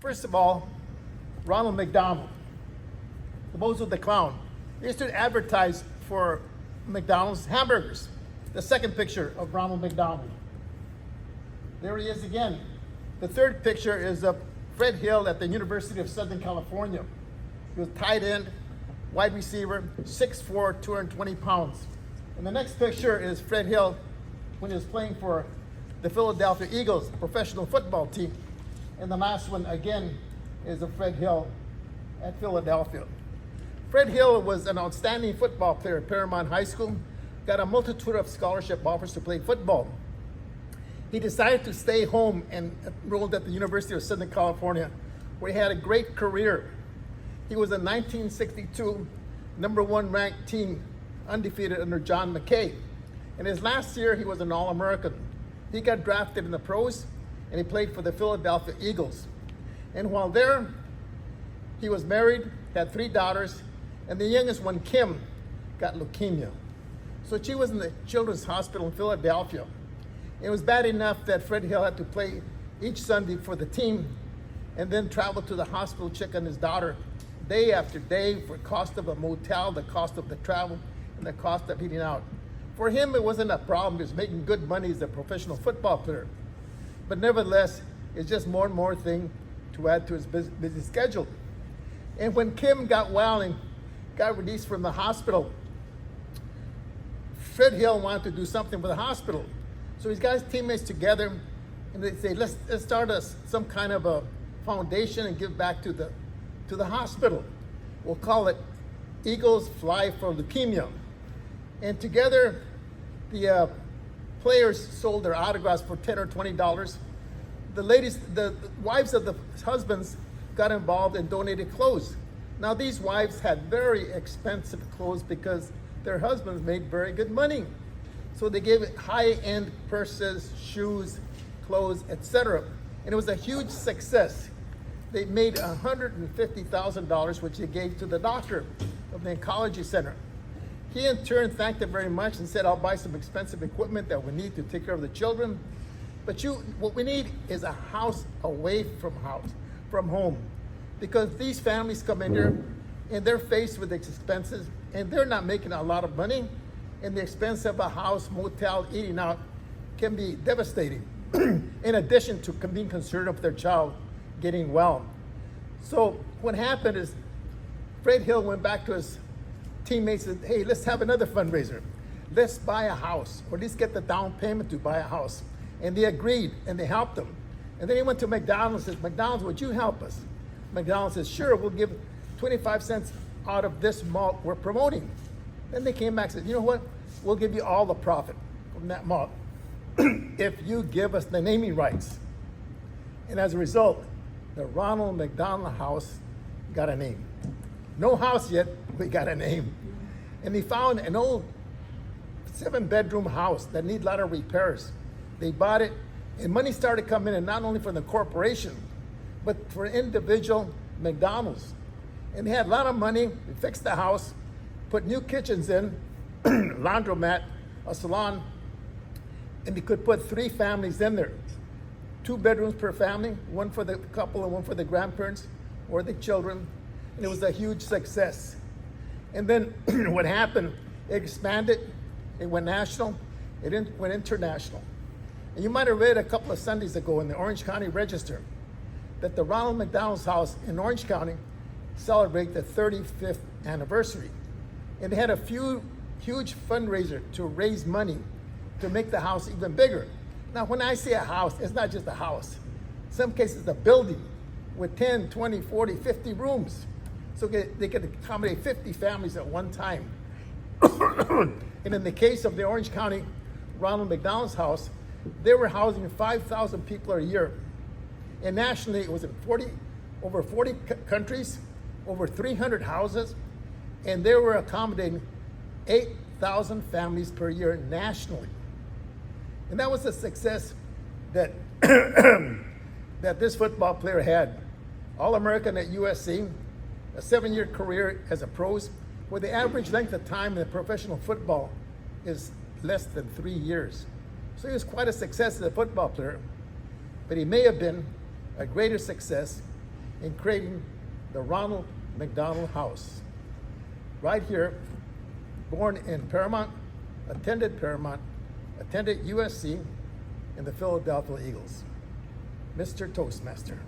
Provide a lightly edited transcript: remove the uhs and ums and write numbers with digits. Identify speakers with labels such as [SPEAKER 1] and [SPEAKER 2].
[SPEAKER 1] First of all, Ronald McDonald, the Bozo the Clown. He used to advertise for McDonald's hamburgers. The second picture of Ronald McDonald. There he is again. The third picture is of Fred Hill at the University of Southern California. He was tight end, wide receiver, 6'4", 220 pounds. And the next picture is Fred Hill when he was playing for the Philadelphia Eagles professional football team. And the last one again is of Fred Hill at Philadelphia. Fred Hill was an outstanding football player at Paramount High School, got a multitude of scholarship offers to play football. He decided to stay home and enrolled at the University of Southern California, where he had a great career. He was a 1962 #1 ranked team, undefeated under John McKay. In his last year, he was an All-American. He got drafted in the pros, and he played for the Philadelphia Eagles. And while there, he was married, had 3 daughters, and the youngest one, Kim, got leukemia. So she was in the Children's Hospital in Philadelphia. It was bad enough that Fred Hill had to play each Sunday for the team and then travel to the hospital, check on his daughter day after day for cost of a motel, the cost of the travel, and the cost of eating out. For him, it wasn't a problem. He was making good money as a professional football player. But nevertheless, it's just more and more thing to add to his busy schedule. And when Kim got well and got released from the hospital, Fred Hill wanted to do something for the hospital. So he's got his teammates together, and they say, let's start some kind of a foundation and give back to the hospital. We'll call it Eagles Fly for Leukemia. And together, the players sold their autographs for $10 or $20. The ladies, the wives of the husbands got involved and donated clothes. Now these wives had very expensive clothes because their husbands made very good money. So they gave it high-end purses, shoes, clothes, etc. And it was a huge success. They made $150,000, which they gave to the doctor of the oncology center. He in turn thanked them very much and said, I'll buy some expensive equipment that we need to take care of the children. But what we need is a house away from home. Because these families come in here and they're faced with expenses and they're not making a lot of money. And the expense of a house, motel, eating out can be devastating, in addition to being concerned of their child getting well. So what happened is Fred Hill went back to his teammates and said, hey, let's have another fundraiser. Let's buy a house, or at least get the down payment to buy a house. And they agreed, and they helped them. And then he went to McDonald's and said, McDonald's, would you help us? McDonald's says, sure, we'll give 25 cents out of this malt we're promoting. Then they came back and said, you know what? We'll give you all the profit from that malt if you give us the naming rights. And as a result, the Ronald McDonald House got a name. No house yet, we got a name. And they found an old 7-bedroom house that needed a lot of repairs. They bought it, and money started coming in, not only from the corporation, but for individual McDonald's. And they had a lot of money. They fixed the house, put new kitchens in, laundromat, a salon, and they could put 3 families in there. 2 bedrooms per family, one for the couple and one for the grandparents or the children. And it was a huge success. And then what happened, it expanded, it went national, it went international. And you might have read a couple of Sundays ago in the Orange County Register that the Ronald McDonald's House in Orange County celebrated the 35th anniversary. And they had a huge fundraiser to raise money to make the house even bigger. Now, when I say a house, it's not just a house. In some cases, a building with 10, 20, 40, 50 rooms. So they could accommodate 50 families at one time. And in the case of the Orange County Ronald McDonald's House, they were housing 5,000 people a year. And nationally, it was in over 40 countries, over 300 houses, and they were accommodating 8,000 families per year nationally. And that was a success that that this football player had. All-American at USC, a 7-year career as a pros, where the average length of time in professional football is less than 3 years. So he was quite a success as a football player, but he may have been a greater success in creating the Ronald McDonald House. Right here, born in Paramount, attended USC and the Philadelphia Eagles. Mr. Toastmaster.